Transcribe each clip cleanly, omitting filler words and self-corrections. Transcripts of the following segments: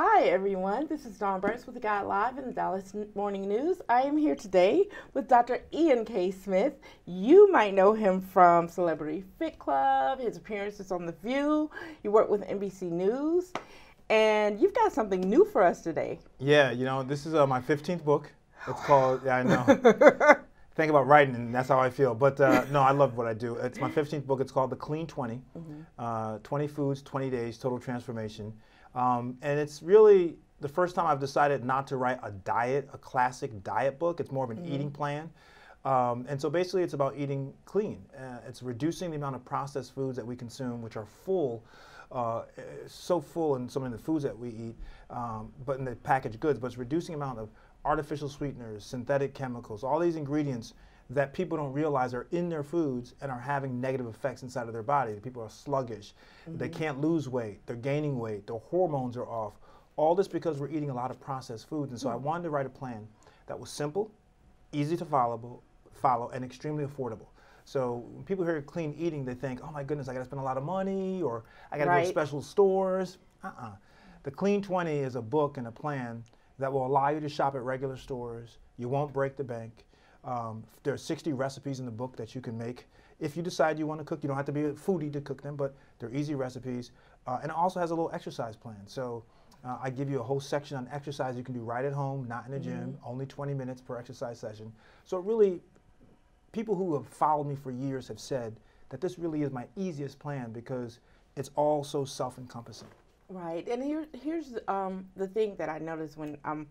Hi everyone, this is Dawn Burkes with the Guide Live in the Dallas Morning News. I am here today with Dr. Ian K. Smith. You might know him from Celebrity Fit Club, his appearances on The View. You work with NBC News, and you've got something new for us today. Yeah, this is my 15th book. It's called, yeah, I know. Think about writing, and that's how I feel. But no, I love what I do. It's my 15th book. It's called The Clean 20, 20 Foods, 20 Days, Total Transformation. And it's really the first time I've decided not to write a classic diet book. It's more of an eating plan. And so basically it's about eating clean. It's reducing the amount of processed foods that we consume, which are full, so full in some of the foods that we eat, but in the packaged goods, but it's reducing the amount of artificial sweeteners, synthetic chemicals, all these ingredients that people don't realize are in their foods and are having negative effects inside of their body. People are sluggish, they can't lose weight, they're gaining weight, their hormones are off. All this because we're eating a lot of processed foods. And so I wanted to write a plan that was simple, easy to follow, and extremely affordable. So when people hear clean eating, they think, oh my goodness, I gotta spend a lot of money, or I gotta go to special stores. The Clean 20 is a book and a plan that will allow you to shop at regular stores. You won't break the bank. There are 60 recipes in the book that you can make. If you decide you want to cook, you don't have to be a foodie to cook them, but they're easy recipes. And it also has a little exercise plan. So I give you a whole section on exercise you can do right at home, not in a gym, only 20 minutes per exercise session. So it really, people who have followed me for years have said that this really is my easiest plan because it's all so self-encompassing. Right, and here's the thing that I noticed when I'm,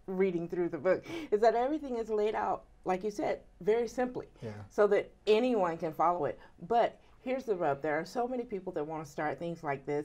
reading through the book, is that everything is laid out, like you said, very simply, so that anyone can follow it. But here's the rub. There are so many people that want to start things like this,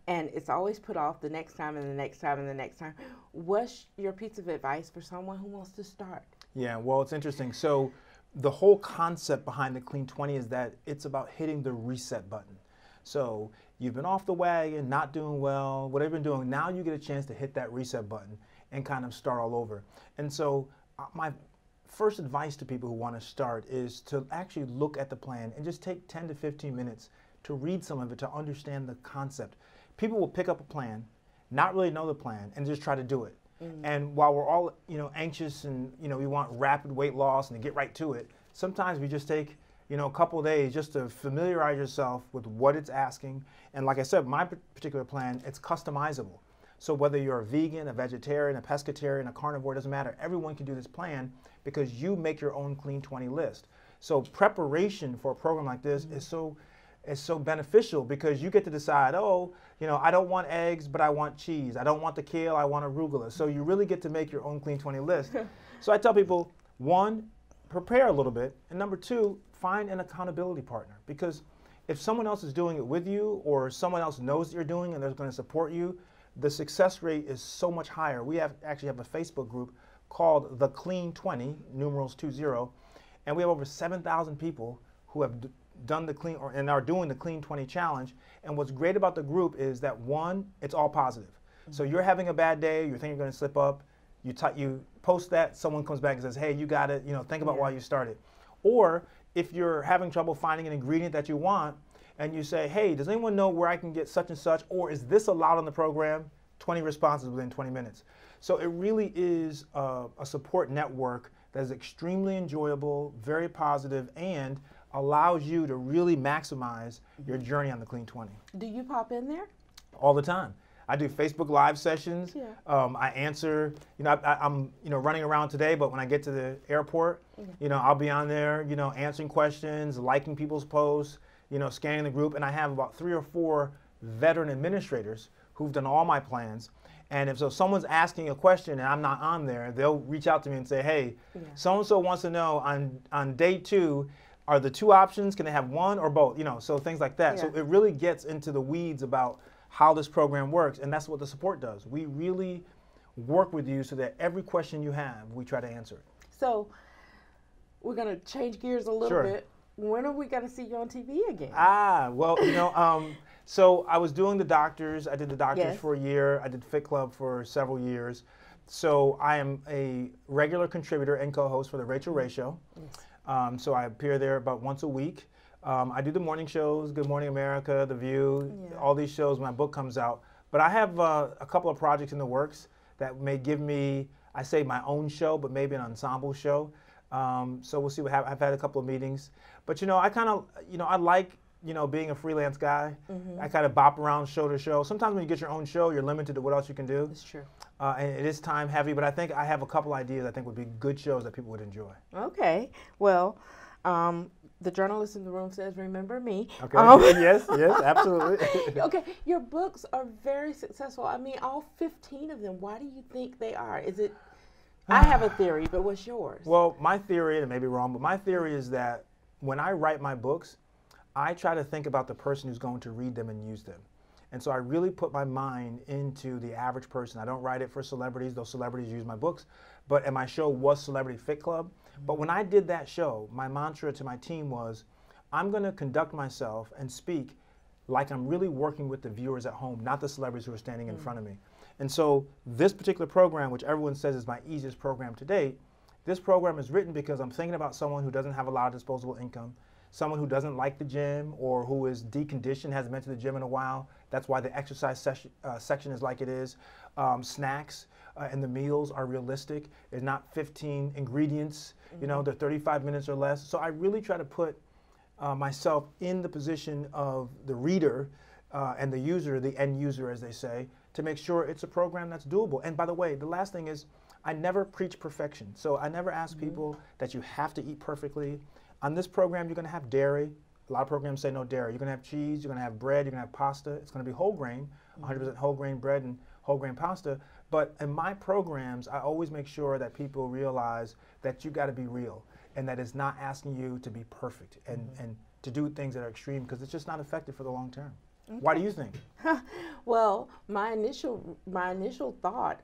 and it's always put off the next time and the next time and the next time. What's your piece of advice for someone who wants to start? Yeah, well, it's interesting. So the whole concept behind the Clean 20 is that it's about hitting the reset button. So you've been off the wagon, not doing well, whatever you've been doing, now you get a chance to hit that reset button and kind of start all over. And so my first advice to people who want to start is to actually look at the plan and just take 10 to 15 minutes to read some of it to understand the concept. People will pick up a plan, not really know the plan, and just try to do it. And while we're all anxious and we want rapid weight loss and to get right to it, sometimes we just take a couple of days just to familiarize yourself with what it's asking. And like I said, my particular plan, it's customizable. So whether you're a vegan, a vegetarian, a pescatarian, a carnivore, it doesn't matter. Everyone can do this plan because you make your own Clean 20 list. So preparation for a program like this is so beneficial because you get to decide, I don't want eggs, but I want cheese. I don't want the kale, I want arugula. So you really get to make your own Clean 20 list. So I tell people, one, prepare a little bit, and number two, find an accountability partner, because if someone else is doing it with you or someone else knows that you're doing and they're going to support you, the success rate is so much higher. We actually have a Facebook group called The Clean 20, numerals 20, and we have over 7,000 people who have done the clean and are doing the Clean 20 challenge. And what's great about the group is that one, it's all positive. So you're having a bad day, you think you're going to slip up, you post that, someone comes back and says, hey, you got it, think about why you started. Or if you're having trouble finding an ingredient that you want and you say, hey, does anyone know where I can get such and such, or is this allowed on the program? 20 responses within 20 minutes. So it really is a support network that is extremely enjoyable, very positive, and allows you to really maximize your journey on the Clean 20. Do you pop in there? All the time. I do Facebook Live sessions. I answer, I'm running around today, but when I get to the airport, I'll be on there, answering questions, liking people's posts, scanning the group. And I have about 3 or 4 veteran administrators who've done all my plans. And if someone's asking a question and I'm not on there, they'll reach out to me and say, hey, so-and-so wants to know on day 2, are the 2 options, can they have one or both? So things like that. So it really gets into the weeds about how this program works, and that's what the support does. We really work with you so that every question you have, we try to answer it. So we're going to change gears a little bit. When are we going to see you on TV again? Well, so I was doing the doctors. I did the doctors for a year. I did Fit Club for several years. So I am a regular contributor and co-host for the Rachel Ray Show. So I appear there about once a week. I do the morning shows, Good Morning America, The View, all these shows when my book comes out. But I have a couple of projects in the works that may give me, I say my own show, but maybe an ensemble show. So we'll see what happens. I've had a couple of meetings. But, I kind of, I like, being a freelance guy. I kind of bop around show to show. Sometimes when you get your own show, you're limited to what else you can do. That's true. And it is time heavy, but I think I have a couple ideas I think would be good shows that people would enjoy. Okay. Well, the journalist in the room says, remember me. Okay. Yes, absolutely. Okay. Your books are very successful. I mean, all 15 of them. Why do you think they are? Is it... I have a theory, but what's yours? Well, my theory, and it may be wrong, but my theory is that when I write my books, I try to think about the person who's going to read them and use them. And so I really put my mind into the average person. I don't write it for celebrities. Those celebrities use my books. And my show was Celebrity Fit Club. But when I did that show, my mantra to my team was, I'm going to conduct myself and speak like I'm really working with the viewers at home, not the celebrities who are standing in front of me. And so this particular program, which everyone says is my easiest program to date, this program is written because I'm thinking about someone who doesn't have a lot of disposable income, someone who doesn't like the gym or who is deconditioned, hasn't been to the gym in a while. That's why the exercise section is like it is. Snacks and the meals are realistic. There's not 15 ingredients, they're 35 minutes or less. So I really try to put myself in the position of the reader and the user, the end user as they say, to make sure it's a program that's doable. And by the way, the last thing is I never preach perfection. So I never ask people that you have to eat perfectly. On this program, you're going to have dairy. A lot of programs say no dairy. You're going to have cheese, you're going to have bread, you're going to have pasta. It's going to be whole grain, 100% whole grain bread and whole grain pasta. But in my programs, I always make sure that people realize that you got to be real and that it's not asking you to be perfect and to do things that are extreme because it's just not effective for the long term. Okay. Why do you think? Well, my initial thought,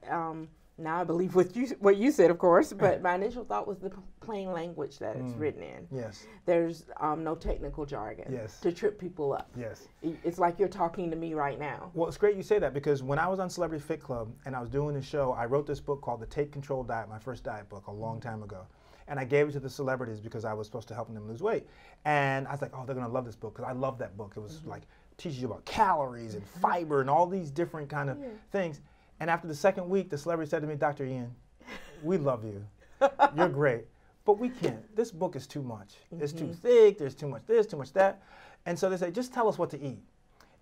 now I believe what you said, of course, but my initial thought was the plain language that it's written in. Yes. There's no technical jargon to trip people up. Yes. It's like you're talking to me right now. Well, it's great you say that because when I was on Celebrity Fit Club and I was doing the show, I wrote this book called The Take Control Diet, my first diet book a long time ago. And I gave it to the celebrities because I was supposed to help them lose weight. And I was like, oh, they're going to love this book because I love that book. It was like, teaches you about calories and fiber and all these different kind of things. And after the second week, the celebrity said to me, Dr. Ian, we love you. You're great. But we can't. This book is too much. It's too thick. There's too much this, too much that. And so they say, just tell us what to eat.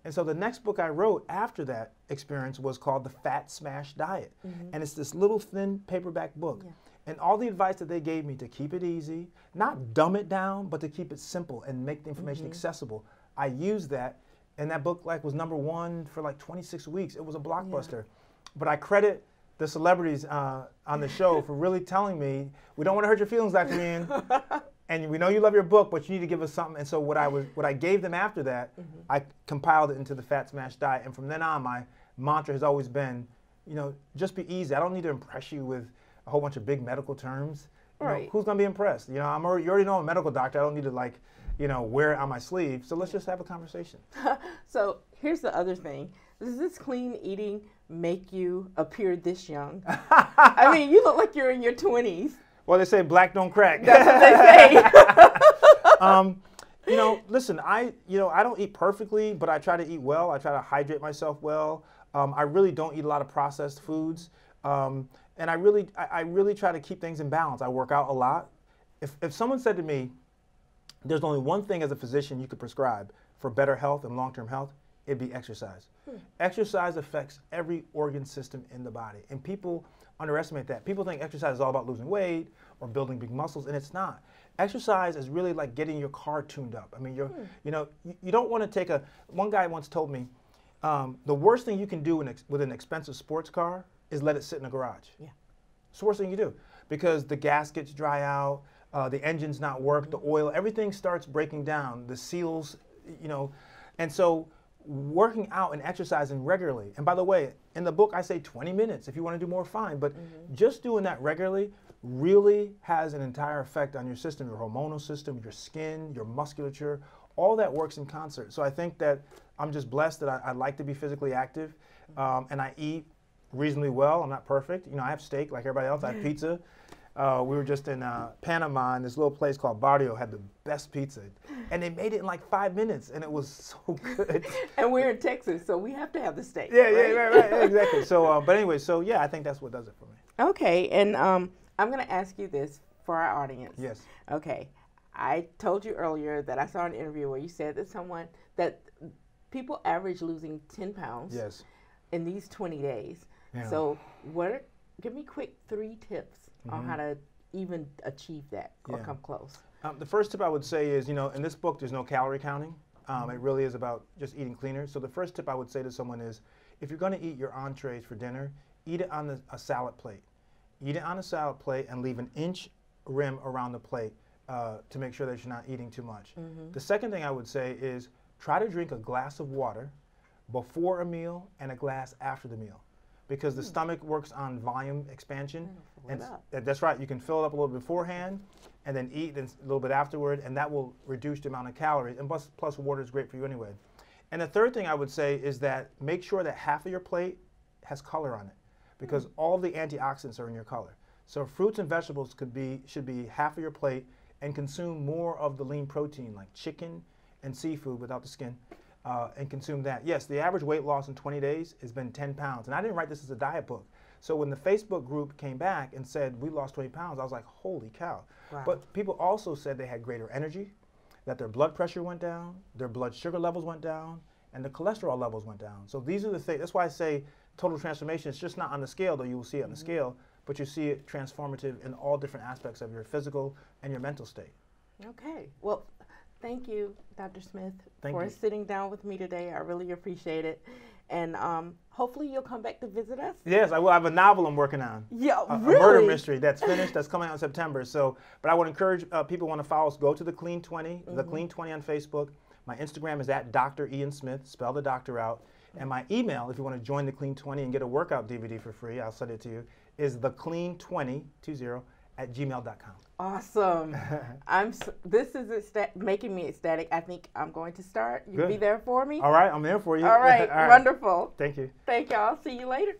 And so the next book I wrote after that experience was called The Fat Smash Diet. And it's this little thin paperback book. And all the advice that they gave me to keep it easy, not dumb it down, but to keep it simple and make the information accessible, I used that. And that book was #1 for 26 weeks. It was a blockbuster. But I credit the celebrities on the show for really telling me, we don't want to hurt your feelings, Dr. Ian. And we know you love your book, but you need to give us something. And so what I gave them after that, I compiled it into the Fat Smash Diet. And from then on, my mantra has always been, just be easy. I don't need to impress you with a whole bunch of big medical terms. Who's going to be impressed? You already know I'm a medical doctor. I don't need to wear it on my sleeve. So let's just have a conversation. So here's the other thing. Does this clean eating make you appear this young? I mean, you look like you're in your 20s. Well, they say black don't crack. That's what they say. Listen, I don't eat perfectly, but I try to eat well. I try to hydrate myself well. I really don't eat a lot of processed foods. And I really try to keep things in balance. I work out a lot. If someone said to me, there's only one thing as a physician you could prescribe for better health and long-term health, it'd be exercise. Exercise affects every organ system in the body. And people underestimate that. People think exercise is all about losing weight or building big muscles, and it's not. Exercise is really like getting your car tuned up. I mean, you don't want to take one guy once told me, the worst thing you can do with an expensive sports car is let it sit in a garage. Yeah. It's the worst thing you do because the gaskets dry out, the engine's not work, the oil, everything starts breaking down, the seals, and so working out and exercising regularly. And by the way, in the book I say 20 minutes. If you want to do more, fine. But just doing that regularly really has an entire effect on your system, your hormonal system, your skin, your musculature. All that works in concert. So I think that I'm just blessed that I like to be physically active, and I eat reasonably well. I'm not perfect. I have steak like everybody else. I have pizza. We were just in Panama, and this little place called Barrio had the best pizza. And they made it in like 5 minutes, and it was so good. And we're in Texas, so we have to have the steak. Yeah, right? right, exactly. So, but anyway, so yeah, I think that's what does it for me. Okay, and I'm going to ask you this for our audience. Yes. Okay, I told you earlier that I saw an interview where you said that people average losing 10 pounds in these 20 days. Yeah. So give me quick 3 tips on how to even achieve that or come close. The first tip I would say is, in this book, there's no calorie counting. It really is about just eating cleaner. So the first tip I would say to someone is, if you're going to eat your entrees for dinner, eat it on a salad plate. Eat it on a salad plate and leave an inch rim around the plate to make sure that you're not eating too much. The second thing I would say is try to drink a glass of water before a meal and a glass after the meal, because the stomach works on volume expansion. And that's right. You can fill it up a little beforehand and then eat a little bit afterward, and that will reduce the amount of calories. And plus water is great for you anyway. And the third thing I would say is that make sure that half of your plate has color on it, because all the antioxidants are in your color. So fruits and vegetables should be half of your plate, and consume more of the lean protein like chicken and seafood without the skin, and consume that. Yes, the average weight loss in 20 days has been 10 pounds. And I didn't write this as a diet book. So when the Facebook group came back and said, we lost 20 pounds, I was like, holy cow. Wow. But people also said they had greater energy, that their blood pressure went down, their blood sugar levels went down, and the cholesterol levels went down. So these are the things. That's why I say total transformation. It's just not on the scale, though you will see it on the scale, but you see it transformative in all different aspects of your physical and your mental state. Okay. Well, thank you, Dr. Smith, for sitting down with me today. I really appreciate it. And hopefully you'll come back to visit us. Yes, I will. I have a novel I'm working on. Yeah, really? A murder mystery that's finished, that's coming out in September. So, but I would encourage people who want to follow us, go to the Clean 20, the Clean 20 on Facebook. My Instagram is at Dr. Ian Smith, spell the doctor out. And my email, if you want to join the Clean 20 and get a workout DVD for free, I'll send it to you, is theclean20@gmail.com. Awesome. This is making me ecstatic. I think I'm going to start. You'll be there for me? All right, I'm there for you. All right, wonderful. Thank you. Thank you. I'll see you later.